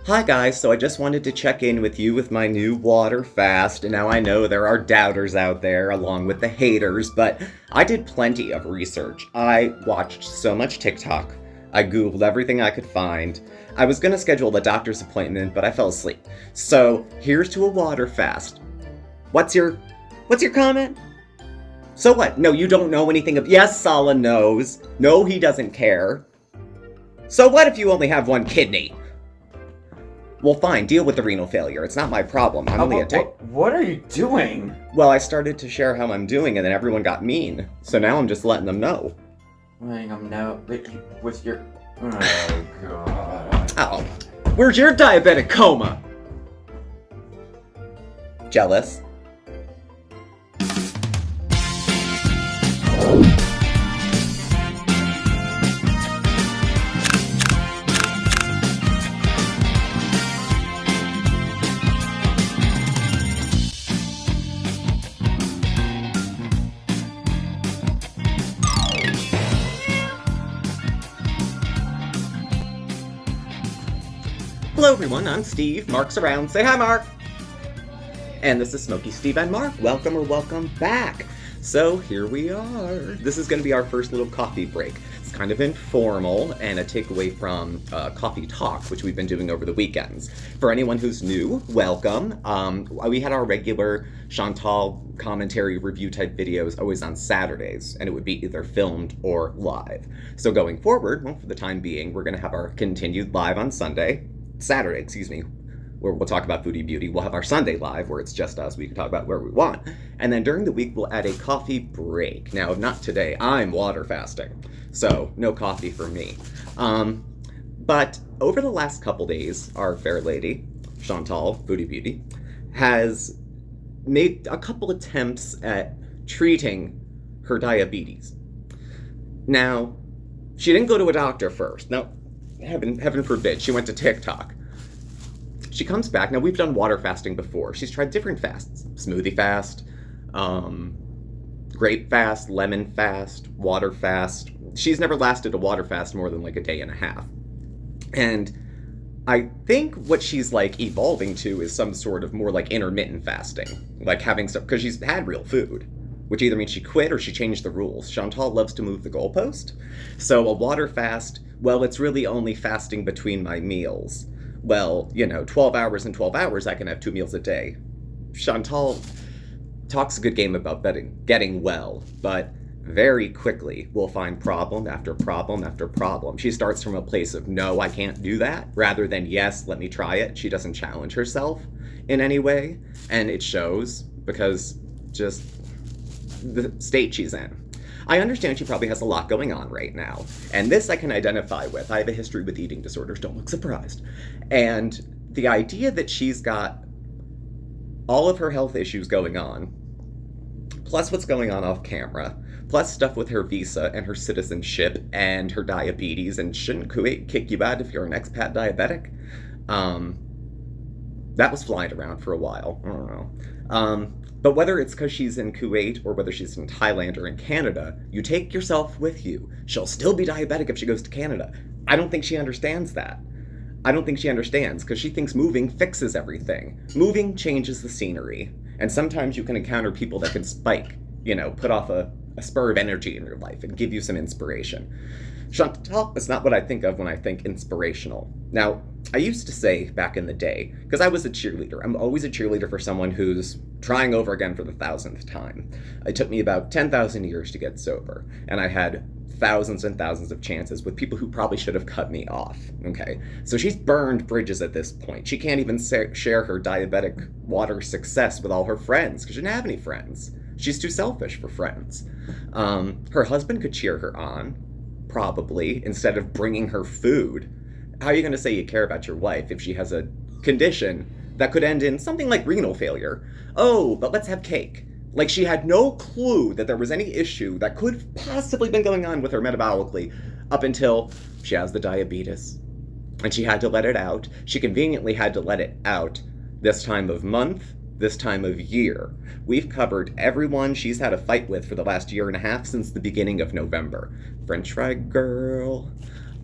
Hi guys, so I just wanted to check in with you with my new water fast, and now I know there are doubters out there along with the haters, but I did plenty of research. I watched so much TikTok. I googled everything I could find. I was gonna schedule a doctor's appointment, but I fell asleep. So here's to a water fast. What's your comment? So what? No, you don't know anything of. Yes, Sala knows. No, he doesn't care. So what if you only have one kidney? Well, fine, deal with the renal failure. It's not my problem. I'm only a What are you doing? Well, I started to share how I'm doing, and then everyone got mean. So now I'm just letting them know. Letting them know with your... Oh, God. Oh, where's your diabetic coma? Jealous? Hello everyone, I'm Steve. Mark's around. Say hi, Mark! And this is Smokeysteveandmarc. Welcome back. So here we are. This is going to be our first little coffee break. It's kind of informal and a takeaway from Coffee Talk, which we've been doing over the weekends. For anyone who's new, welcome. We had our regular Chantal commentary review type videos always on Saturdays, and it would be either filmed or live. So going forward, well, for the time being, we're going to have our continued live on Saturday, where we'll talk about Foodie Beauty. We'll have our Sunday live, where it's just us. We can talk about where we want. And then during the week, we'll add a coffee break. Now, not today. I'm water fasting, so no coffee for me. But over the last couple days, our fair lady, Chantal, Foodie Beauty, has made a couple attempts at treating her diabetes. Now, she didn't go to a doctor first. No, heaven forbid. She went to TikTok. She comes back. Now, we've done water fasting before. She's tried different fasts. Smoothie fast, grape fast, lemon fast, water fast. She's never lasted a water fast more than like a day and a half. And I think what she's like evolving to is some sort of more like intermittent fasting. Like having some, because she's had real food, which either means she quit or she changed the rules. Chantal loves to move the goalpost. So a water fast, well, it's really only fasting between my meals. Well, 12 hours and 12 hours, I can have 2 meals a day. Chantal talks a good game about getting well, but very quickly we'll find problem after problem after problem. She starts from a place of, no, I can't do that, rather than, yes, let me try it. She doesn't challenge herself in any way, and it shows because just the state she's in. I understand she probably has a lot going on right now, and this I can identify with. I have a history with eating disorders, don't look surprised. And the idea that she's got all of her health issues going on, plus what's going on off camera, plus stuff with her visa and her citizenship and her diabetes, and shouldn't Kuwait kick you out if you're an expat diabetic? That was flying around for a while. I don't know. But whether it's because she's in Kuwait or whether she's in Thailand or in Canada, you take yourself with you. She'll still be diabetic if she goes to Canada. I don't think she understands that. I don't think she understands because she thinks moving fixes everything. Moving changes the scenery. And sometimes you can encounter people that can spike, put off a spur of energy in your life and give you some inspiration. Chantal is not what I think of when I think inspirational. Now, I used to say back in the day, because I was a cheerleader, I'm always a cheerleader for someone who's trying over again for the 1000th time. It took me about 10,000 years to get sober, and I had thousands and thousands of chances with people who probably should have cut me off, okay? So she's burned bridges at this point. She can't even share her diabetic water success with all her friends, because she didn't have any friends. She's too selfish for friends. Her husband could cheer her on, probably, instead of bringing her food. How are you going to say you care about your wife if she has a condition that could end in something like renal failure? Oh, but let's have cake. Like she had no clue that there was any issue that could possibly been going on with her metabolically up until she has the diabetes. And she had to let it out. She conveniently had to let it out this time of month, this time of year. We've covered everyone she's had a fight with for the last year and a half since the beginning of November. French fry girl,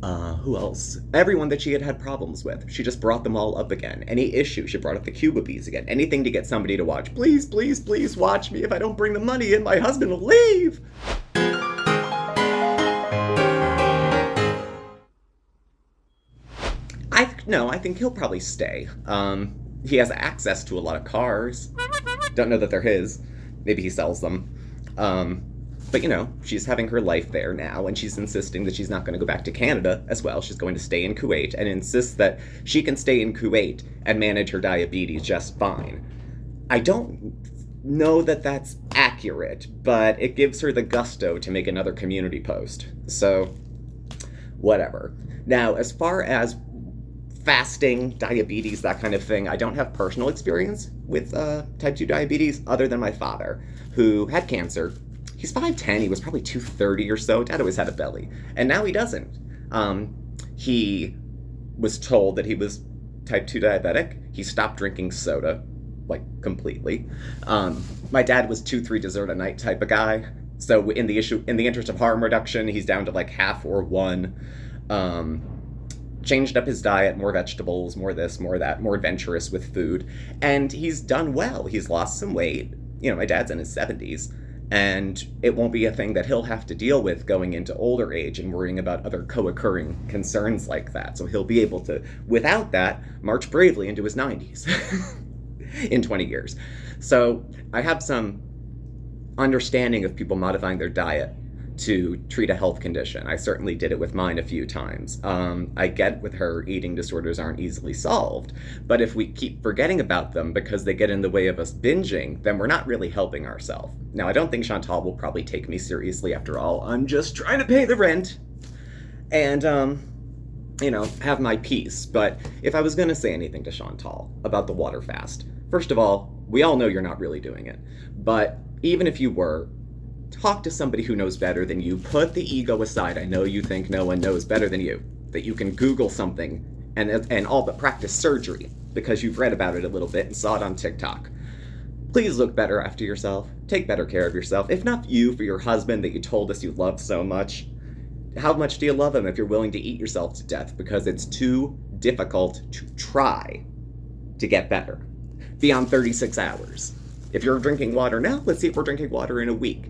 Who else? Everyone that she had had problems with. She just brought them all up again. Any issue, she brought up the Cuba bees again. Anything to get somebody to watch. Please, please, please watch me. If I don't bring the money in, my husband will leave. I think he'll probably stay. He has access to a lot of cars. Don't know that they're his. Maybe he sells them. But she's having her life there now, and she's insisting that she's not going to go back to Canada as well. She's going to stay in Kuwait and insists that she can stay in Kuwait and manage her diabetes just fine. I don't know that that's accurate, but it gives her the gusto to make another community post. So, whatever. Now, as far as fasting, diabetes, that kind of thing, I don't have personal experience with type 2 diabetes other than my father, who had cancer. He's 5'10", he was probably 230 or so. Dad always had a belly. And now he doesn't. He was told that he was type 2 diabetic. He stopped drinking soda, completely. My dad was 2-3 dessert a night type of guy. So in the interest of harm reduction, he's down to half or one. Changed up his diet, more vegetables, more this, more that, more adventurous with food. And he's done well. He's lost some weight. My dad's in his 70s. And it won't be a thing that he'll have to deal with going into older age and worrying about other co-occurring concerns like that. So he'll be able to, without that, march bravely into his 90s in 20 years. So I have some understanding of people modifying their diet to treat a health condition. I certainly did it with mine a few times. I get with her eating disorders aren't easily solved, but if we keep forgetting about them because they get in the way of us binging, then we're not really helping ourselves. Now, I don't think Chantal will probably take me seriously after all. I'm just trying to pay the rent and, have my peace. But if I was going to say anything to Chantal about the water fast, first of all, we all know you're not really doing it. But even if you were, talk to somebody who knows better than you. Put the ego aside. I know you think no one knows better than you, that you can Google something and all but practice surgery because you've read about it a little bit and saw it on TikTok. Please look better after yourself. Take better care of yourself. If not you, for your husband that you told us you loved so much. How much do you love him if you're willing to eat yourself to death because it's too difficult to try to get better beyond 36 hours? If you're drinking water now, let's see if we're drinking water in a week.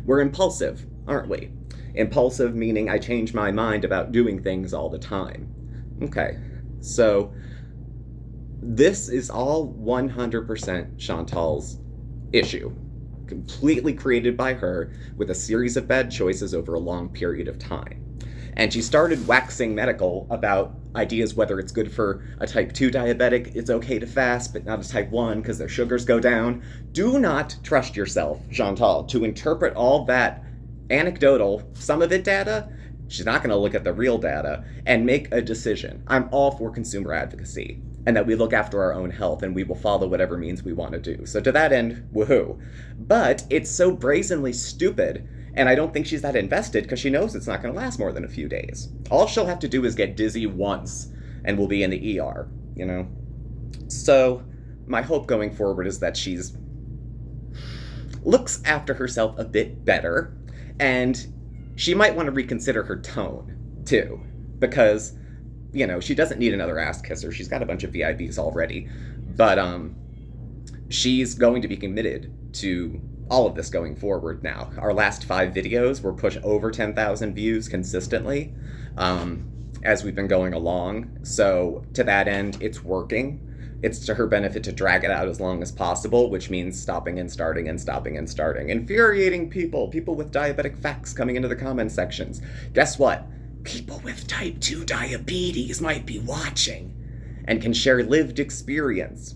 We're impulsive, aren't we? Impulsive meaning I change my mind about doing things all the time. Okay, so this is all 100% Chantal's issue. Completely created by her with a series of bad choices over a long period of time. And she started waxing medical about ideas whether it's good for a type 2 diabetic, it's okay to fast, but not a type 1 because their sugars go down. Do not trust yourself, Chantal, to interpret all that anecdotal, some of it data. She's not going to look at the real data and make a decision. I'm all for consumer advocacy and that we look after our own health and we will follow whatever means we want to do. So to that end, woohoo. But it's so brazenly stupid. And I don't think she's that invested because she knows it's not going to last more than a few days. All she'll have to do is get dizzy once and we'll be in the ER, So my hope going forward is that she's looks after herself a bit better, and she might want to reconsider her tone too, because, she doesn't need another ass kisser. She's got a bunch of VIBs already, but she's going to be committed to all of this going forward now. Our last 5 videos were push over 10,000 views consistently as we've been going along. So to that end, it's working. It's to her benefit to drag it out as long as possible, which means stopping and starting and stopping and starting. Infuriating people with diabetic facts coming into the comment sections. Guess what? People with type 2 diabetes might be watching and can share lived experience.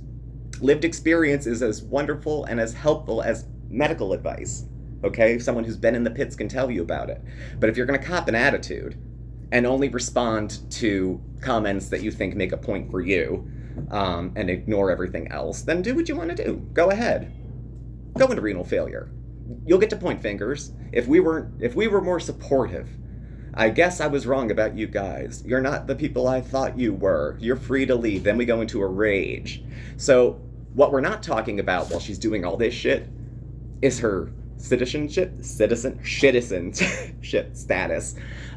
Lived experience is as wonderful and as helpful as medical advice, okay? Someone who's been in the pits can tell you about it. But if you're going to cop an attitude and only respond to comments that you think make a point for you and ignore everything else, then do what you want to do. Go ahead. Go into renal failure. You'll get to point fingers. If we were more supportive, I guess I was wrong about you guys. You're not the people I thought you were. You're free to leave. Then we go into a rage. So what we're not talking about while she's doing all this shit is her citizenship status,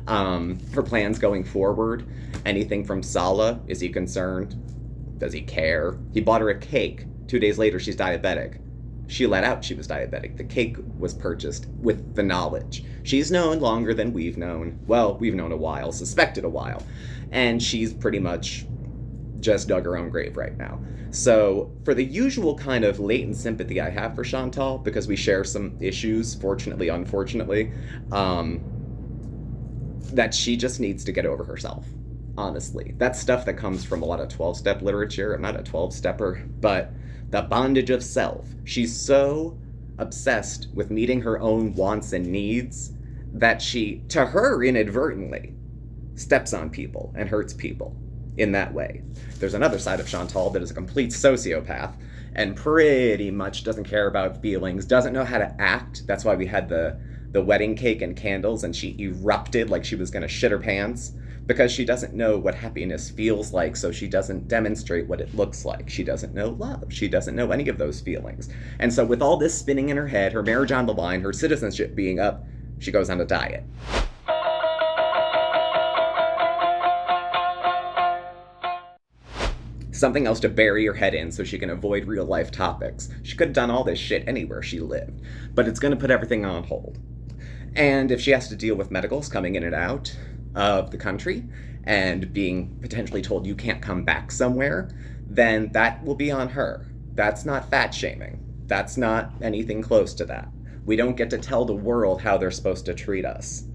her plans going forward. Anything from Sala? Is he concerned? Does he care? He bought her a cake. 2 days later, she's diabetic. She let out she was diabetic. The cake was purchased with the knowledge. She's known longer than we've known. Well, we've known a while, suspected a while. And she's pretty much just dug her own grave right now. So, for the usual kind of latent sympathy I have for Chantal, because we share some issues, fortunately, unfortunately, that she just needs to get over herself. Honestly. That's stuff that comes from a lot of 12-step literature. I'm not a 12-stepper, but the bondage of self. She's so obsessed with meeting her own wants and needs that she, to her inadvertently, steps on people and hurts people in that way. There's another side of Chantal that is a complete sociopath and pretty much doesn't care about feelings, doesn't know how to act. That's why we had the wedding cake and candles and she erupted like she was going to shit her pants, because she doesn't know what happiness feels like, so she doesn't demonstrate what it looks like. She doesn't know love. She doesn't know any of those feelings. And so with all this spinning in her head, her marriage on the line, her citizenship being up, she goes on a diet. Something else to bury her head in so she can avoid real life topics. She could have done all this shit anywhere she lived, but it's going to put everything on hold. And if she has to deal with medicals coming in and out of the country and being potentially told you can't come back somewhere, then that will be on her. That's not fat shaming. That's not anything close to that. We don't get to tell the world how they're supposed to treat us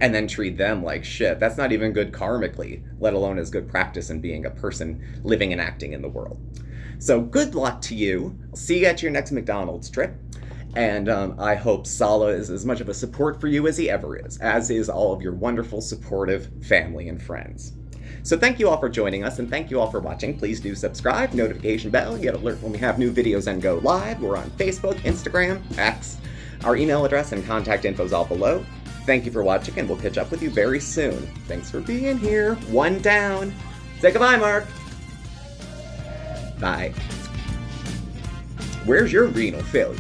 and then treat them like shit. That's not even good karmically, let alone as good practice in being a person living and acting in the world. So good luck to you. I'll see you at your next McDonald's trip. And I hope Sala is as much of a support for you as he ever is, as is all of your wonderful, supportive family and friends. So thank you all for joining us, and thank you all for watching. Please do subscribe, notification bell, get alert when we have new videos and go live. We're on Facebook, Instagram, X. Our email address and contact info is all below. Thank you for watching, and we'll catch up with you very soon. Thanks for being here. One down. Say goodbye, Mark. Bye. Where's your renal failure?